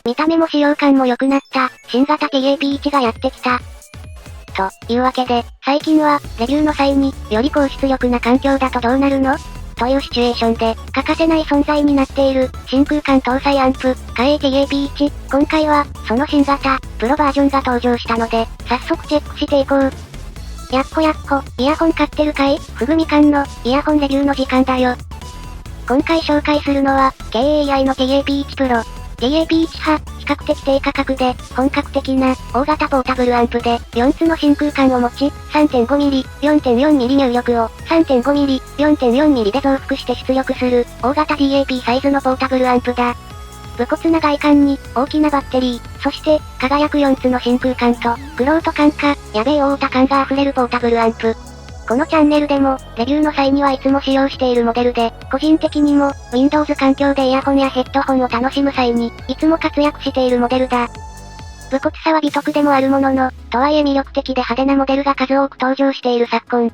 見た目も使用感も良くなった、新型 TAP1 がやってきた。というわけで、最近は、レビューの際に、より高出力な環境だとどうなるのというシチュエーションで、欠かせない存在になっている、真空管搭載アンプ、華英 TAP1。今回は、その新型、プロバージョンが登場したので、早速チェックしていこう。やっこ、イヤホン買ってるかい？ふぐみかんの、イヤホンレビューの時間だよ。今回紹介するのは、KAI の TAP1 Pro。TAP1 波、比較的低価格で、本格的な、大型ポータブルアンプで、4つの真空管を持ち、3.5mm、4.4mm 入力を、3.5mm、4.4mm で増幅して出力する、大型 DAP サイズのポータブルアンプだ。武骨な外観に、大きなバッテリー、そして、輝く4つの真空管と、玄人感か、やべえ大歌感が溢れるポータブルアンプ。このチャンネルでも、レビューの際にはいつも使用しているモデルで、個人的にも、Windows 環境でイヤホンやヘッドホンを楽しむ際に、いつも活躍しているモデルだ。武骨さは美徳でもあるものの、とはいえ魅力的で派手なモデルが数多く登場している昨今。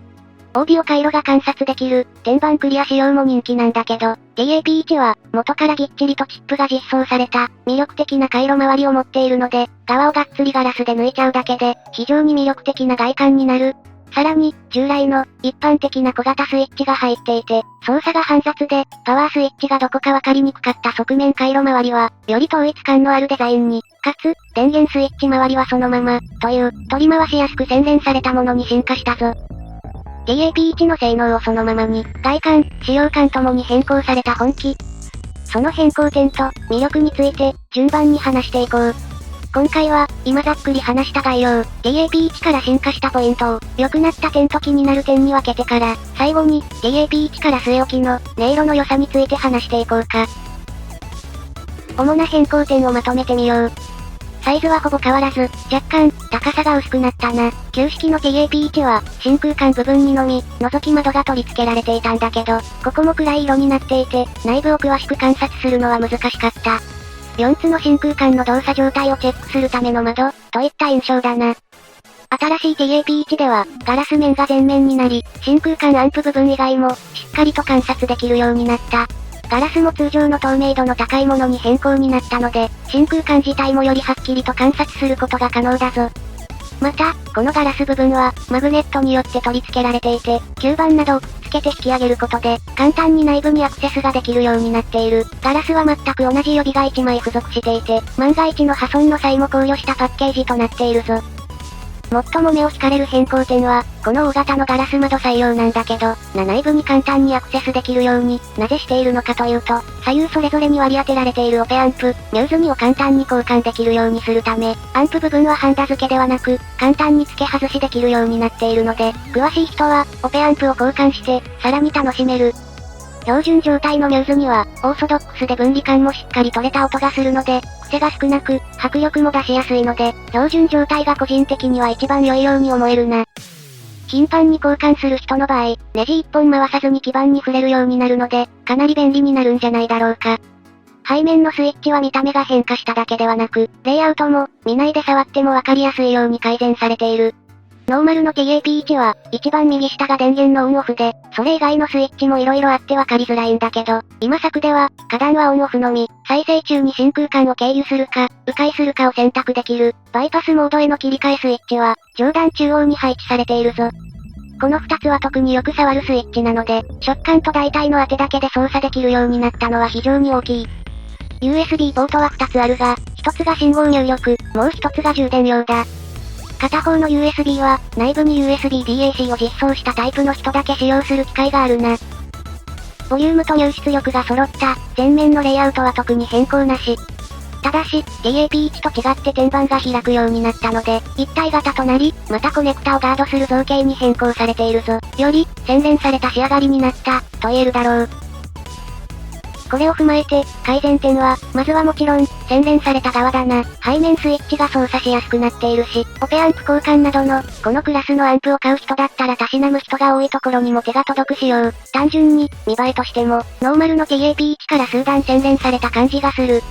オーディオ回路が観察できる、天板クリア仕様も人気なんだけど、TAP1 は、元からぎっちりとチップが実装された、魅力的な回路周りを持っているので、側をがっつりガラスで抜いちゃうだけで、非常に魅力的な外観になる。さらに、従来の、一般的な小型スイッチが入っていて、操作が煩雑で、パワースイッチがどこかわかりにくかった側面回路周りは、より統一感のあるデザインに、かつ、電源スイッチ周りはそのまま、という、取り回しやすく洗練されたものに進化したぞ。TAP1 の性能をそのままに、外観、使用感ともに変更された本機。その変更点と、魅力について、順番に話していこう。今回は、今ざっくり話した概要、TAP1 から進化したポイントを、良くなった点と気になる点に分けてから、最後に、TAP1 から据え置きの、音色の良さについて話していこうか。主な変更点をまとめてみよう。サイズはほぼ変わらず、若干、高さが薄くなったな。旧式の TAP1 は、真空管部分にのみ、覗き窓が取り付けられていたんだけど、ここも暗い色になっていて、内部を詳しく観察するのは難しかった。4つの真空管の動作状態をチェックするための窓、といった印象だな。新しい TAP1 では、ガラス面が全面になり、真空管アンプ部分以外も、しっかりと観察できるようになった。ガラスも通常の透明度の高いものに変更になったので、真空管自体もよりはっきりと観察することが可能だぞ。また、このガラス部分は、マグネットによって取り付けられていて、吸盤などをくっつけて引き上げることで、簡単に内部にアクセスができるようになっている。ガラスは全く同じ予備が1枚付属していて、万が一の破損の際も考慮したパッケージとなっているぞ。最も目を惹かれる変更点は、この大型のガラス窓採用なんだけど、内部に簡単にアクセスできるように、なぜしているのかというと、左右それぞれに割り当てられているオペアンプ、ミューズ2を簡単に交換できるようにするため、アンプ部分はハンダ付けではなく、簡単に付け外しできるようになっているので、詳しい人は、オペアンプを交換して、さらに楽しめる。標準状態のミューズには、オーソドックスで分離感もしっかり取れた音がするので、癖が少なく、迫力も出しやすいので、標準状態が個人的には一番良いように思えるな。頻繁に交換する人の場合、ネジ一本回さずに基板に触れるようになるので、かなり便利になるんじゃないだろうか。背面のスイッチは見た目が変化しただけではなく、レイアウトも、見ないで触ってもわかりやすいように改善されている。ノーマルの TAP1 は、一番右下が電源のオンオフで、それ以外のスイッチも色々あってわかりづらいんだけど、今作では、下段はオンオフのみ、再生中に真空管を経由するか、迂回するかを選択できる。バイパスモードへの切り替えスイッチは、上段中央に配置されているぞ。この2つは特によく触るスイッチなので、触感と大体の当てだけで操作できるようになったのは非常に大きい。USB ポートは2つあるが、1つが信号入力、もう1つが充電用だ。片方の USB は、内部に USB-DAC を実装したタイプの人だけ使用する機会があるな。ボリュームと入出力が揃った、前面のレイアウトは特に変更なし。ただし、TAP1 と違って天板が開くようになったので、一体型となり、またコネクタをガードする造形に変更されているぞ。より、洗練された仕上がりになった、と言えるだろう。これを踏まえて、改善点は、まずはもちろん、洗練された側だな。背面スイッチが操作しやすくなっているし、オペアンプ交換などの、このクラスのアンプを買う人だったらたしなむ人が多いところにも手が届く仕様。単純に、見栄えとしても、ノーマルの TAP1 から数段洗練された感じがする。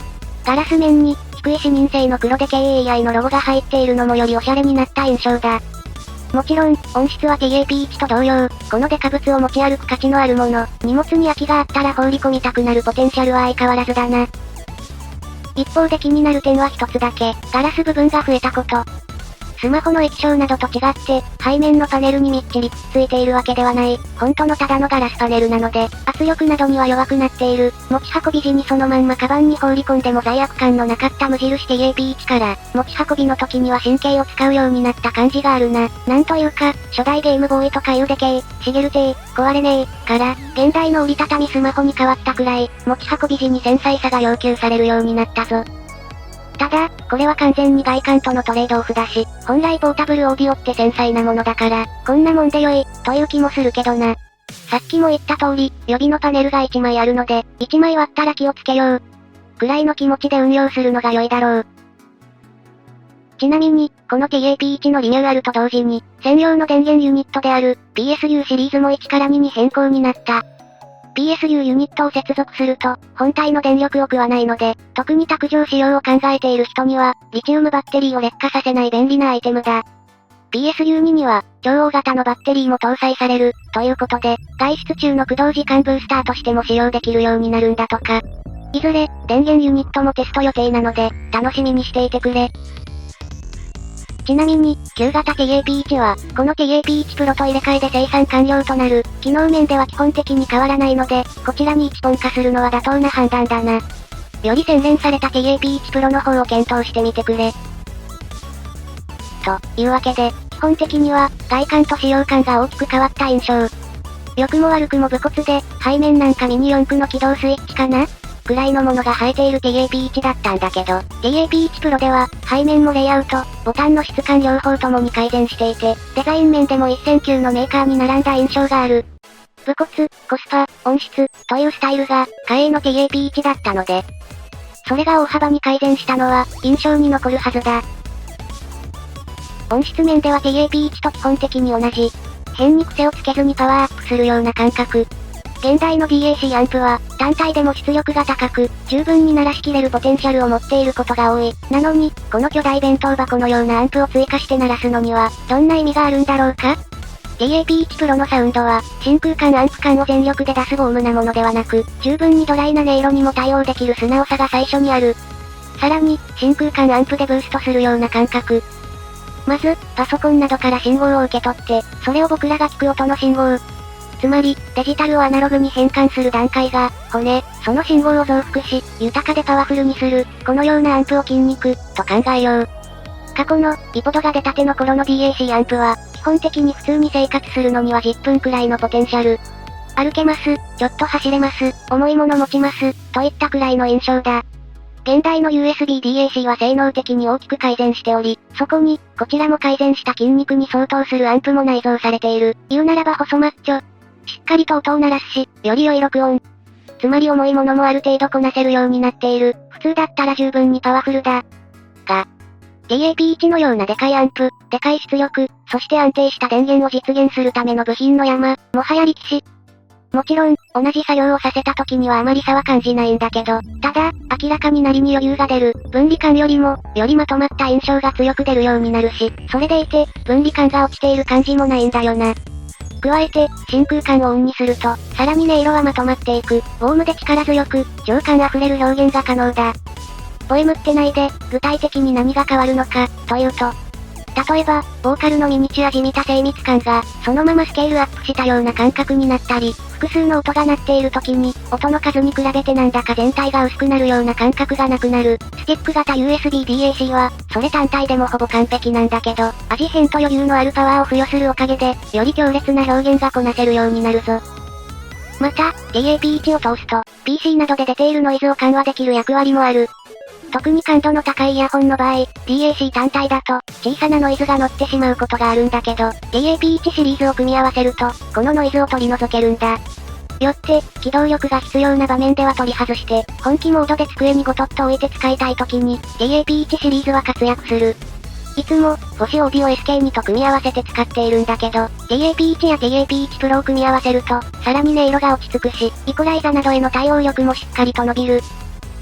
ガラス面に、低い視認性の黒で KAI のロゴが入っているのもよりおしゃれになった印象だ。もちろん、音質は TAP1 と同様、このデカ物を持ち歩く価値のあるもの、荷物に空きがあったら放り込みたくなるポテンシャルは相変わらずだな。一方で気になる点は一つだけ、ガラス部分が増えたこと。スマホの液晶などと違って、背面のパネルにみっちりくっついているわけではない、本当のただのガラスパネルなので、圧力などには弱くなっている。持ち運び時にそのまんまカバンに放り込んでも罪悪感のなかった無印 TAP1 から、持ち運びの時には神経を使うようになった感じがあるな。なんというか、初代ゲームボーイとかいうでけシゲルテ壊れねえ、から、現代の折りたたみスマホに変わったくらい、持ち運び時に繊細さが要求されるようになったぞ。ただ、これは完全に外観とのトレードオフだし、本来ポータブルオーディオって繊細なものだから、こんなもんで良い、という気もするけどな。さっきも言った通り、予備のパネルが1枚あるので、1枚割ったら気をつけよう。くらいの気持ちで運用するのが良いだろう。ちなみに、この TAP1 のリニューアルと同時に、専用の電源ユニットである、PSU シリーズも1から2に変更になった。PSU ユニットを接続すると、本体の電力を食わないので、特に卓上使用を考えている人には、リチウムバッテリーを劣化させない便利なアイテムだ。PSU2 には、超大型のバッテリーも搭載される、ということで、外出中の駆動時間ブースターとしても使用できるようになるんだとか。いずれ、電源ユニットもテスト予定なので、楽しみにしていてくれ。ちなみに、旧型 TAP1 は、この TAP1 Pro と入れ替えで生産完了となる、機能面では基本的に変わらないので、こちらに一本化するのは妥当な判断だな。より洗練された TAP1 Pro の方を検討してみてくれ。というわけで、基本的には、外観と使用感が大きく変わった印象。良くも悪くも武骨で、背面なんかミニ四駆の起動スイッチかなくらいのものが生えている TAP1 だったんだけど、TAP1 Pro では、背面もレイアウト、ボタンの質感両方ともに改善していて、デザイン面でも一線級のメーカーに並んだ印象がある。武骨、コスパ、音質、というスタイルが、華麗の TAP1 だったので、それが大幅に改善したのは、印象に残るはずだ。音質面では TAP1 と基本的に同じ。変に癖をつけずにパワーアップするような感覚。現代の DAC アンプは、単体でも出力が高く、十分に鳴らしきれるポテンシャルを持っていることが多い。なのに、この巨大弁当箱のようなアンプを追加して鳴らすのには、どんな意味があるんだろうか？ TAP1 Pro のサウンドは、真空管アンプ感を全力で出すボームなものではなく、十分にドライな音色にも対応できる素直さが最初にある。さらに、真空管アンプでブーストするような感覚。まず、パソコンなどから信号を受け取って、それを僕らが聞く音の信号。つまり、デジタルをアナログに変換する段階が、骨、その信号を増幅し、豊かでパワフルにする、このようなアンプを筋肉、と考えよう。過去の、イポドが出たての頃の DAC アンプは、基本的に普通に生活するのには10分くらいのポテンシャル。歩けます、ちょっと走れます、重いもの持ちます、といったくらいの印象だ。現代の USB DAC は性能的に大きく改善しており、そこに、こちらも改善した筋肉に相当するアンプも内蔵されている。言うならば細マッチョ。しっかりと音を鳴らすし、より良い録音。つまり重いものもある程度こなせるようになっている。普通だったら十分にパワフルだ。が、TAP1 のようなでかいアンプ、でかい出力、そして安定した電源を実現するための部品の山、もはや力士。もちろん、同じ作業をさせた時にはあまり差は感じないんだけど、ただ、明らかになりに余裕が出る。分離感よりも、よりまとまった印象が強く出るようになるし、それでいて、分離感が落ちている感じもないんだよな。加えて、真空管をオンにすると、さらに音色はまとまっていく。ウォームで力強く、情感あふれる表現が可能だ。ポエムってないで、具体的に何が変わるのか、というと、例えば、ボーカルのミニチュアじみた精密感が、そのままスケールアップしたような感覚になったり、複数の音が鳴っている時に、音の数に比べてなんだか全体が薄くなるような感覚がなくなる。スティック型 USB DAC は、それ単体でもほぼ完璧なんだけど、味変と余裕のあるパワーを付与するおかげで、より強烈な表現がこなせるようになるぞ。また、TAP1 を通すと、PC などで出ているノイズを緩和できる役割もある。特に感度の高いイヤホンの場合、DAC 単体だと、小さなノイズが乗ってしまうことがあるんだけど、TAP1 シリーズを組み合わせると、このノイズを取り除けるんだ。よって、機動力が必要な場面では取り外して、本気モードで机にゴトッと置いて使いたい時に、TAP1 シリーズは活躍する。いつも、星オーディオ SK2 と組み合わせて使っているんだけど、TAP1 や TAP1 Pro を組み合わせると、さらに音色が落ち着くし、イコライザなどへの対応力もしっかりと伸びる。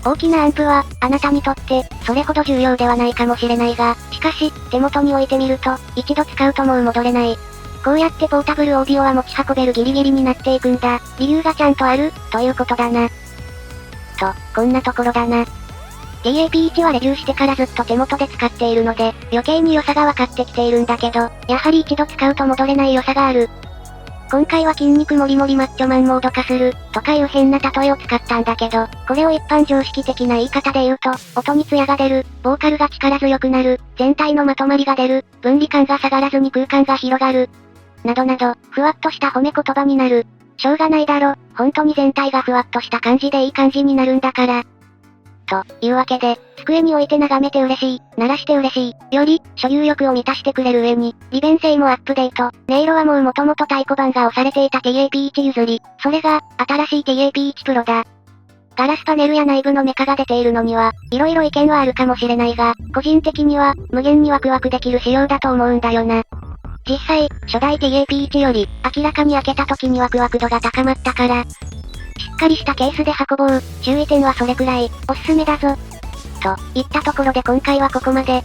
大きなアンプは、あなたにとって、それほど重要ではないかもしれないが、しかし、手元に置いてみると、一度使うともう戻れない。こうやってポータブルオーディオは持ち運べるギリギリになっていくんだ。理由がちゃんとある、ということだな。と、こんなところだな。TAP1 はレビューしてからずっと手元で使っているので、余計に良さが分かってきているんだけど、やはり一度使うと戻れない良さがある。今回は筋肉もりもりマッチョマンモード化する、とかいう変な例えを使ったんだけど、これを一般常識的な言い方で言うと、音に艶が出る、ボーカルが力強くなる、全体のまとまりが出る、分離感が下がらずに空間が広がる、などなど、ふわっとした褒め言葉になる。しょうがないだろ、本当に全体がふわっとした感じでいい感じになるんだから。というわけで、机に置いて眺めて嬉しい、鳴らして嬉しい、より、所有欲を満たしてくれる上に、利便性もアップデート、音色はもう元々太鼓判が押されていた TAP1 譲り、それが、新しい TAP1 Pro だ。ガラスパネルや内部のメカが出ているのには、色々意見はあるかもしれないが、個人的には、無限にワクワクできる仕様だと思うんだよな。実際、初代 TAP1 より、明らかに開けた時にワクワク度が高まったから、しっかりしたケースで運ぼう、注意点はそれくらい、おすすめだぞ。といったところで今回はここまで。